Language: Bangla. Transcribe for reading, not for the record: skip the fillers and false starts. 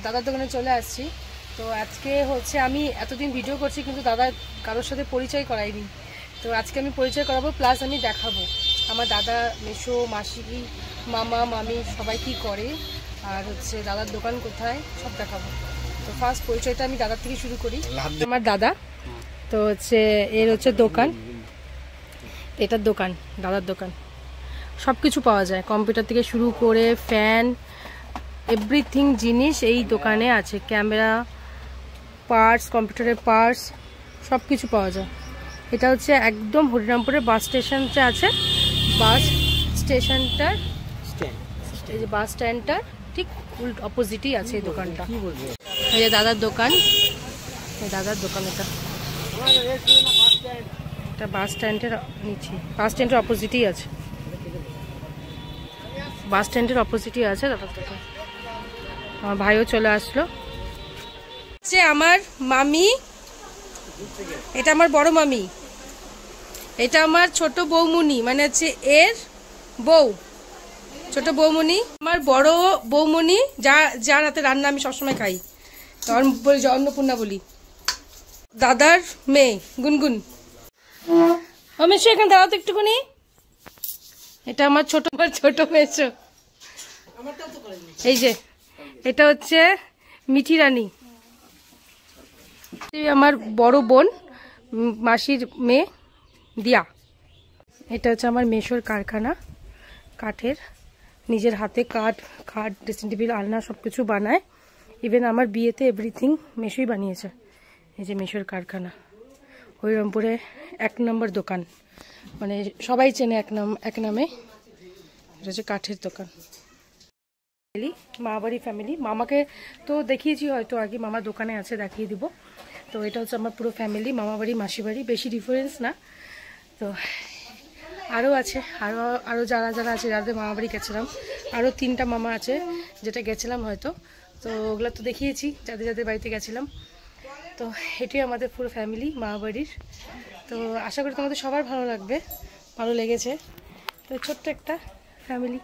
দাদার দোকানে চলে আসছি। তো আজকে হচ্ছে আমি এতদিন ভিডিও করছি কিন্তু দাদা কারোর সাথে পরিচয় করাইনি। তো আজকে আমি পরিচয় করাবো, প্লাস আমি দেখাবো আমার দাদা, মেসো, মাসি, মামা, মামি সবাই কি করে, আর হচ্ছে দাদার দোকান কোথায় সব দেখাবো। তো ফার্স্ট পরিচয়টা আমি দাদার থেকে শুরু করি। আমার দাদা তো হচ্ছে এর হচ্ছে দোকান, এটার দোকান, দাদার দোকান সব কিছু পাওয়া যায়, কম্পিউটার থেকে শুরু করে ফ্যান, এভরিথিং জিনিস এই দোকানে আছে। ক্যামেরা, পার্টস, কম্পিউটারের পার্টস সব কিছু পাওয়া যায়। এটা হচ্ছে একদম হরিরামপুরের বাস স্টেশন যে আছে, বাস স্টেশনটার এই যে বাস স্ট্যান্ডটার ঠিক অপোজিটই আছে এই দোকানটা। এই যে দাদার দোকান, এই দাদার দোকান এটা বাস স্ট্যান্ডের নিচে, বাস স্ট্যান্ডের অপোজিটই আছে, বাস স্ট্যান্ডের অপোজিটই আছে দাদার দোকান। আমার ভাইও চলে আসলো। আমার মামি, এটা আমার বড় মামি, এটা আমার ছোট বৌমুনি, মানে হচ্ছে এর বউ, ছোট বৌমুনি আমার বড় বৌমুনি, যার হাতে রান্না আমি সবসময় খাই, বলি অন্নপূর্ণা বলি। দাদার মেয়ে গুনগুন। ও মেসো এখানে দাঁড়াও তো একটুখানি। এটা আমার ছোট মেসো। এই যে এটা হচ্ছে মিঠি রানী, আমার বড় বোন, মাসির মেয়ে দিয়া। এটা হচ্ছে আমার মেসোর কারখানা, কাঠের, নিজের হাতে খাট, ড্রেসিং টেবিল, আলনা সব কিছু বানায়। ইভেন আমার বিয়েতে এভরিথিং মেসোই বানিয়েছে। এই যে মেসোর কারখানা, হরিরামপুরে 1 নম্বর দোকান, মানে সবাই চেনে এক নামে। এটা হচ্ছে কাঠের দোকান। মামাবাড়ি ফ্যামিলি, মামাকে তো দেখিয়েছি হয়তো আগে, মামা দোকানে আছে, দেখিয়ে দিব। তো এটা হচ্ছে আমার পুরো ফ্যামিলি, মামাবাড়ি মাসিবাড়ি, বেশি ডিফারেন্স না। তো আরও আছে, আরও যারা আছে, যাদের মামাবাড়ি গেছিলাম, আরও 3টা মামা আছে যেটা গেছিলাম হয়তো। তো ওগুলো তো দেখিয়েছি যাদের বাড়িতে গেছিলাম। তো এটাই আমাদের পুরো ফ্যামিলি মামাবাড়ির। তো আশা করি তোমাদের সবার ভালো লাগবে, ভালো লেগেছে। তো ছোট্ট একটা ফ্যামিলি।